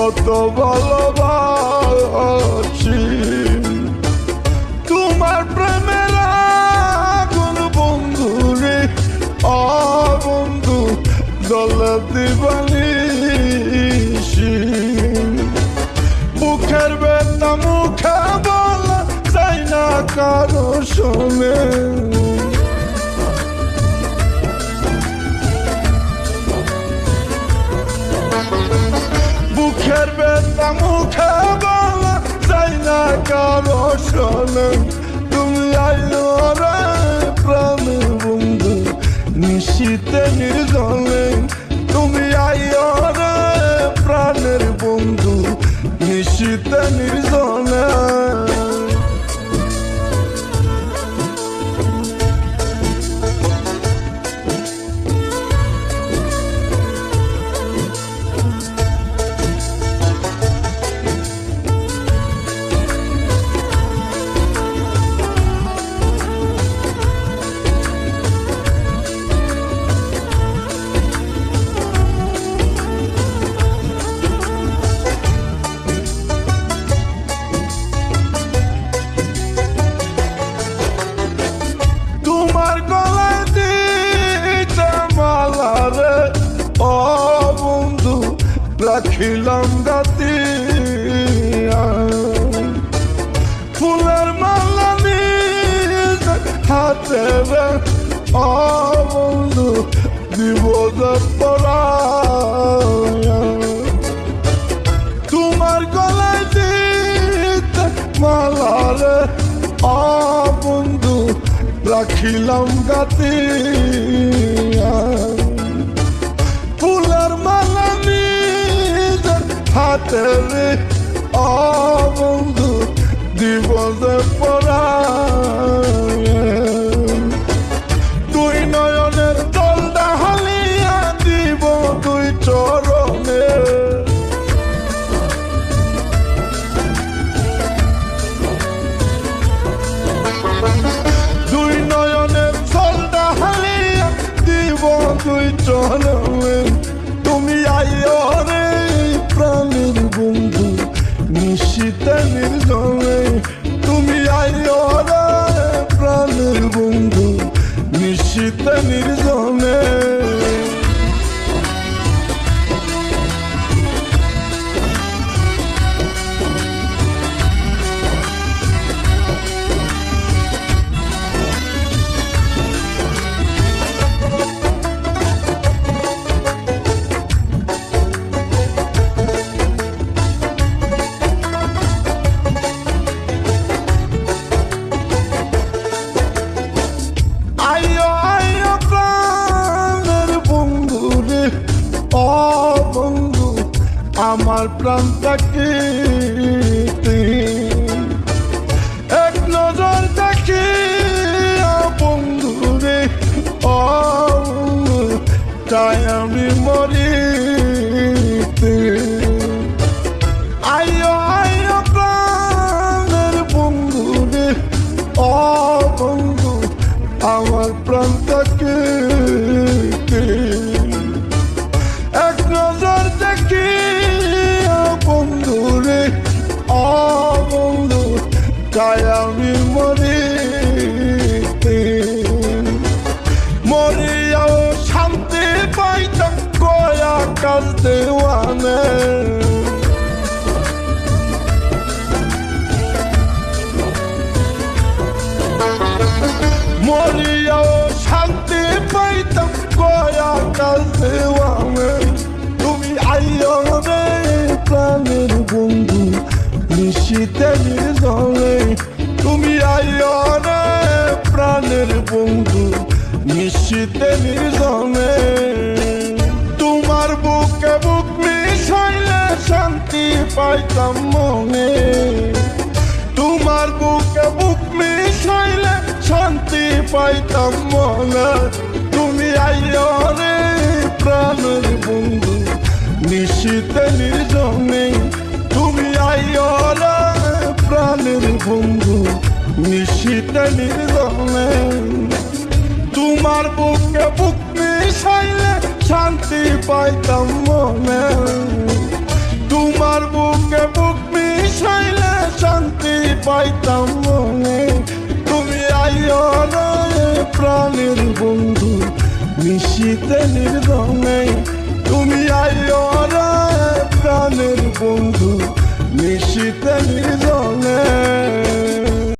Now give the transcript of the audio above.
কত ভালোবাসি তোমার প্রেমের আগুন বন্ধু রে, বন্ধু জ্বলে দিবানিশি। বুকের ব্যথা মুখে বলা যায় না কারো শোনে, বুকের ব্যথা মুখে বলা যায় না কারো শোনে। তুমি আইলো রে প্রাণের বন্ধু নিশীতে নির্জনে, তুমি আইলো রে প্রাণের বন্ধু নিশীতে নির্জনে। তোমার গলায় দিতে মালা রে, বন্ধু রাখিলাম গাতিয়া। ফুলের মালা নিতে হাতে রে, বন্ধু দিব যে পরায়া। তোমার গলায় দিতে মালা রে, বন্ধু রাখিলাম গাতিয়া। ফুলের মালা নিজের হাতে রে, বন্ধু দিব যে পরায়া। দুই নয়নের জল ঢালিয়া দিব দুই চরণে, দুই নয়নের জল ঢালিয়া দিব দুই চরণে। তুমি আইও রে প্রাণের বন্ধু নিশীতে নির্জনে, তুমি আইও রে প্রাণের বন্ধু নিশীতে নির্জনে। বন্ধু আমার প্রাণটাকে এক নজর দেখি, বন্ধু রে তাই আমি মরিতে। আইও আইও প্রাণের বন্ধু রে, বন্ধু আমার প্রাণটাকে এক নজর দেখি, বন্ধু রে বন্ধু তাই আমি মরিতে। মরিয়াও শান্তি পাইতাম কয়া কাজ দেওয়ানে, মরিয়াও শান্তি পাইতাম কয়া কাজ দেওয়ানে। তুমি আইও রে প্রাণের বন্ধু নিশীতে নির্জনে, তুমি আইও রে প্রাণের বন্ধু নিশীতে নির্জনে। তোমার বুকে বুক মিশাইলে শান্তি পাইতাম মনে, তোমার বুকে বুক মিশাইলে শান্তি পাইতাম মনে। তুমি আইও রে প্রাণের বন্ধু নিশীতে নির্জনে, তুমি আইও রে প্রাণের বন্ধু নিশীতে নির্জনে। তোমার বুকে বুক মিশাইলে শান্তি পাইতাম মনে, তোমার পাইতাম মনে, তুমি আইও রে প্রাণের বন্ধু নিশীতে নির্জনে, তুমি আইও রে প্রাণের বন্ধু নিশীতে নির্জনে।